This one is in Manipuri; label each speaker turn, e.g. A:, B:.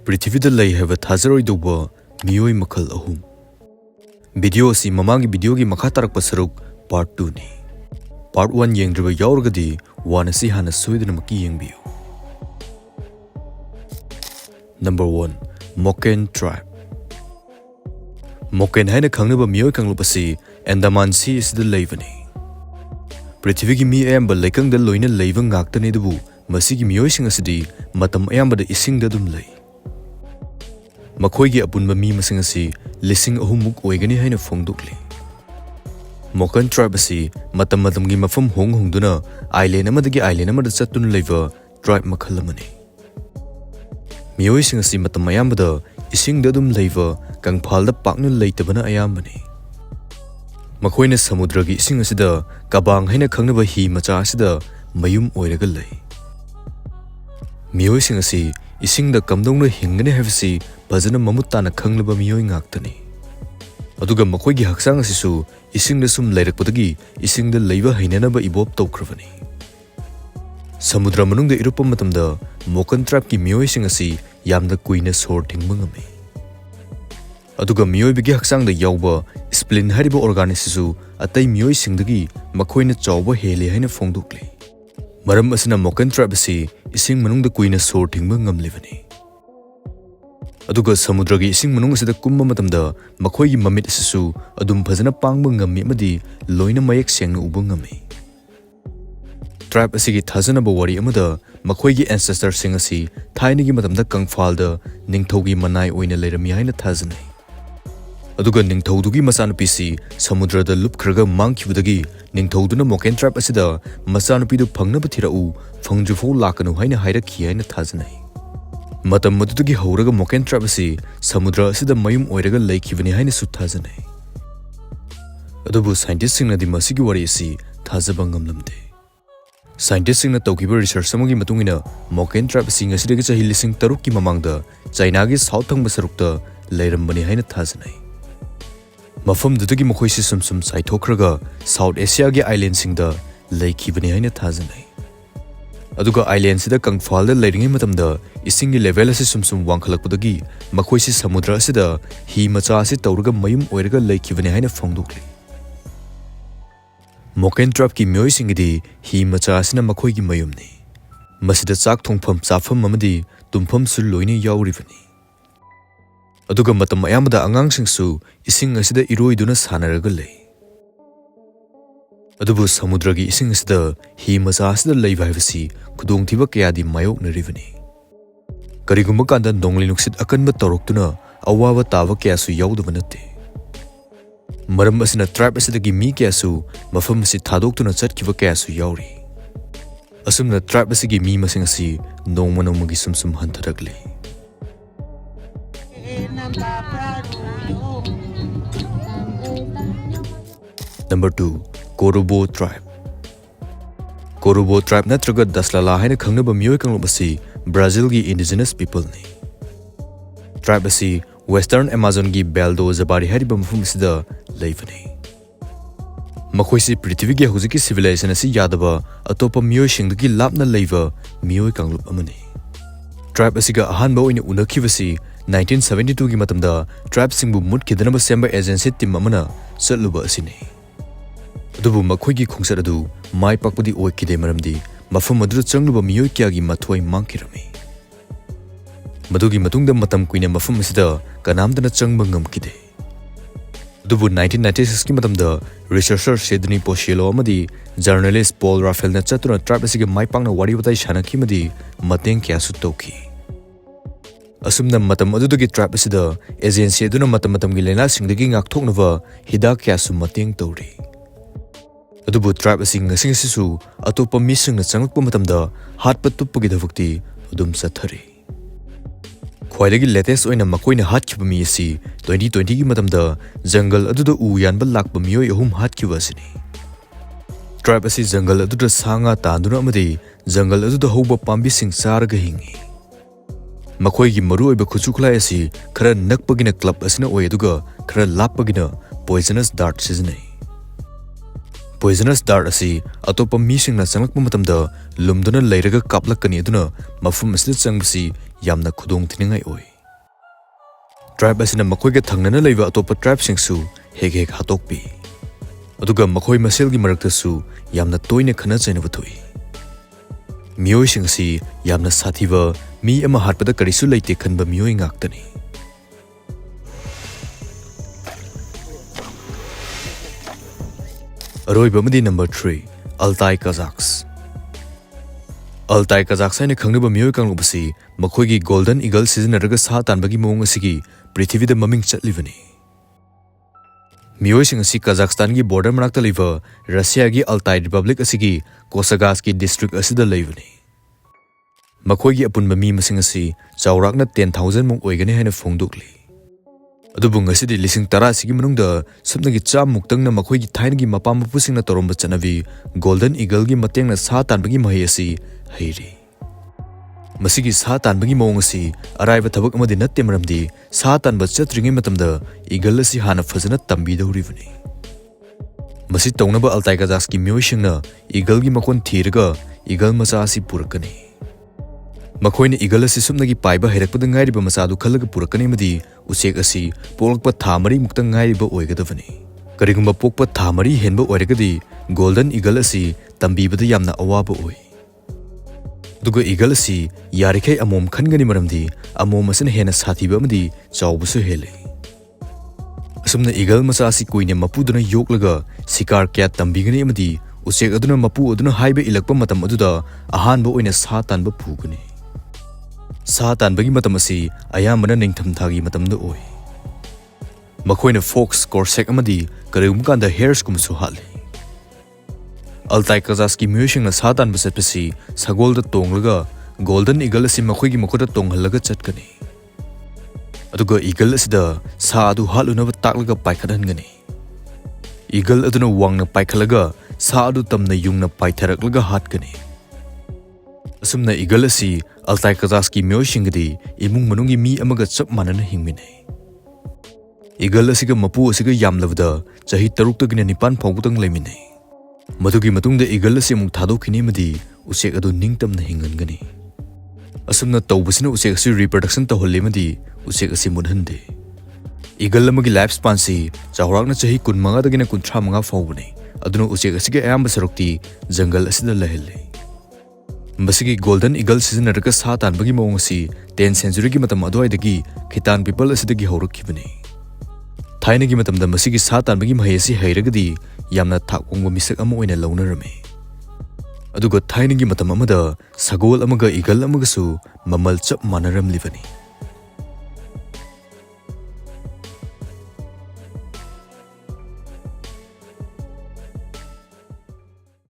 A: Prithivida Lei Hyba Thajaroidwba Miyoi Makhal Ahum. Video si mamangi video gi makha tarakpa saruk part 2 ni. Part 1 yengdriba yaurgadi wana si hana soidana maki yengbiyo. Number 1. Moken Tribe. Moken haina khangnaba Miyoi Kanglup asi Andaman Sea isida leibani. Prithivigi mi ayamba leikangda loina leiba ngaktani dabu masigi Miyoi sing asidi matam ayambada isingda dum lei. Makhoigi apunba mi masing asi lising ahumuk oigani haina phongdukli. Moken Tribe asi matam matamgi mafam hongduna island amadagi island amada chattuna leiba tribe makhal amani. Miyoi sing asi matam ayambada isingda dum leiba kangphalda pakna leitabana ayambani. Makhoina samudragi ising asida kabang haina khangnaba hi macha asida mayum oiraga lei. Miyoi sing asi isingda kamdongna hingani habsi fazana mamut tana khanglaba miyoi ngaktani. Aduga makhoigi haksang asisu isingda sum leirakpadagi isingda leiba hainanaba ibop tawkhrabani. Samudra manungda irupa matamda Moken Tribe ki miyoi sing asi yamna kuina sor thingba ngami. Aduga miyoi bigi haksangda yawba spleen hariba organ asisu atai miyoi singdagi makhoina chawba hele haina phongdukli. Maram asina Moken Tribe asi ising manungda kuina sor thingba ngamlibani. Aduga samudragi ising manung asida kumba matamda makhoigi mamit asisu adum phajana pangba ngami amadi loina mayak sengna uba ngami. Tribe asigi thajanaba wari amada makhoigi ancestor sing asi thainagi matamda kangphalda ningthogi manai oina leirami haina thajanai. Aduga ningthaudugi masanupisi samudrada lupkhraga mangkhibudagi ningthauduna Moken Tribe asida masanupidu phangnaba thirau phangjufo lakanu haina hairakhi haina thajanai. Matam madudugi hauraga Moken Tribe asi samudra asida mayum oiraga leikhibani haina su thajanai. Adubu scientist singna di masigi wari asi thajaba ngamlamde. Scientist singna tawkiba research samagi matungina Moken Tribe asi ngasidagi chahi lising taruk ki mamangda China gi south thangba sarukta leirambani haina thajanai. Mafam dudagi makhoisi sumsum saithokraga South Asia gi island singda leikhibani haina thajanai. Aduga island sida kangphalda leiringai matamda isingi level asi sumsum wangkhalakpudagi makhoisi samudra asida hi macha asi tawraga mayum oiraga leikhibani haina phongdukli. Moken Tribe ki miyoi singidi hi macha asina makhoigi mayumni. Masida chak thongpham chafam amadi tumpham su loina yauribani. Aduga matam ayamada angangsingsu ising asida iroiduna sanaraga lei. Adubu samudragi ising asida hi macha asida leiba haibasi khudongthiba kayadi mayoknaribani. Karigumba kanda nongli nuksit akanba tawroktuna awaba taba kayasu yaudaba natte. Maram asina tribe asidagi mi kayasu mafam asi thadoktuna chatkhiba kayasu yauri. Asumna tribe asigi mi masing asi nongma nongmagi sumsum hantharakle. Number 2. Korobo Tribe. Korobo Tribe natraga Daslala haina khangnaba Miyoi Kanglup asi Brazil gi indigenous people ni. Tribe asi Western Amazon gi Beldo Zabari hariba mafum asida leibani. Makhoisi prithivigi huziki civilization asi yadaba atopa miyoi singdagi lapna leiba Miyoi Kanglup amani. Tribe asiga ahanba oina unakhibasi 1972 gi matamda tribe singbu mutkidanaba semba agency team amana chatluba asini. Adubu makhoigi khongsa adu mai pakpudi oikide maramdi mafam aduda changluba miyoi kyagi mathoi mangkirami. Madugi matungda matam kuina mafam asida kanamdana changba ngamkide. Adubu 1996 ki matamda researcher Sidney Pochelo amadi journalist Paul Raphael na chatuna tribe asiga mai pangna wari watai shanaki madi mateng kyasu tawki. Asumna matam adudagi tribe asida agency aduna matam gi lena singdagi ngakthoknaba hidak kyasu mateng tawri. Adubu tribe asi ngasing asisu atopa misingna changakpa matamda hatpa tuppagi davukti udum sathari. Khwaidagi latest oina makoina hatkhiba mi asi 2020 gi matamda jungle aduda u yanba lakpa miyoi ahum hatkhiba asini. Tribe asi jungle aduda sanga tanduna amadi jungle aduda hoba pambi sing charaga hingi. Makhoigi maru oiba khuchukhlai asi khara nakpagina club asina oi aduga khara lapagina poisonous dart sizinai. Poisonous dart asi atopa misingna changakpa matamda lumduna leiraga kaplakani aduna mafum asida changbasi yamna khudong thiningai oi. tribe asina makhoi ga thangnana leiba atopa tribe singsu hek hatokpi aduga makhoi maselgi maraktasu yamna toina khana chaina bathui miyoi singsi yamna sathiba mi ama hatpada karisu leite khanba miyoi ngaktani aroiba madi number 3 Altai Kazakhs Altai Kazakhs aina khangnaba miyoi Kanglup si makhoi gi golden eagle sizinaraga sa tanbagi mawng asigi prithivida maming chatlibani miyoi sing asi Kazakhstan gi border manakta leiba Russia gi Altai Republic asigi Kosagas ki district asida leibani makhoi gi apun mi masing asi chawrakna 10,000 mong oigani haina phongdokli adubu ngasidi lising 10 sigi manungda subnagi cham muktangna makhoi gi thaina gi mapa mapusingna toromba chanavi golden eagle gi matengna sa tanbagi mahai asi hairi masigi sa tanbagi mawng asi araiba thabak amadi natte maramdi sa tanba chatringai matamda eagle asi hana fazana tambi dawribani masi tawnaba Altai Kazakhs ki miyoi singna eagle gi makon thiraga eagle macha asi purakani makhoi ne eagle asi subnagi paiba hairakpada ngairiba macha du khalaga purakani madi usek asi polakpa thamari mukta ngairiba oigadavani karigumba pokpa thamari henba oiragadi golden eagle asi tambibada yamna awaba oi duga eagle asi yarikai amom khangani maramdi amom asina hena sathiba amadi chawbusu hele asumna eagle macha asi koine mapuduna yoklaga sikar kya tambigani amadi usek aduna mapu aduna haiba ilakpa matam aduda ahanba oina sa tanba phugani sa tanbagi matam asi ayamana ningtham thagi matamda oi makhoina fox corsac amadi karigum kanda hairs kumsu hali Altai Kazakhs ki miyoi singna sa tanba chatpasi sagolda tonglaga golden eagle asi makhoi gi makhoda tonghalaga chatkani aduga eagle asida sa adu halunaba taklaga paikhadanngani eagle aduna wangna paikhalaga sa adu tamna yungna paitharaklaga hatgani asumna eagle asi Altai Kazakhs ki miyoi singdi imung manungi mi amaga chap manana hingminai eagle asiga mapu asiga yamlabda chahi 6 phawbutang leiminai madugi matungda eagle asi muk thadokini madi usek adu ningtamna hingangani asumna tawbasina usek asi reproduction tawholli madi usek asi mudhande eagle amagi life span si chawrakna chahi 15 dagina 35 phawbani aduna usek asiga ayamba sarokti jungle asida lahelle masigi golden eagle sizinaraga sa tanbagi mawng asi 10th century gi matam adwaidagi khitan people asidagi haurakibani thainagi matamda masigi sa tanbagi mahai asi hairagadi yamna thakongba misak ama oina launarame aduga thainagi matam amada sagol amaga eagle amagasu mamal chap manaramlibani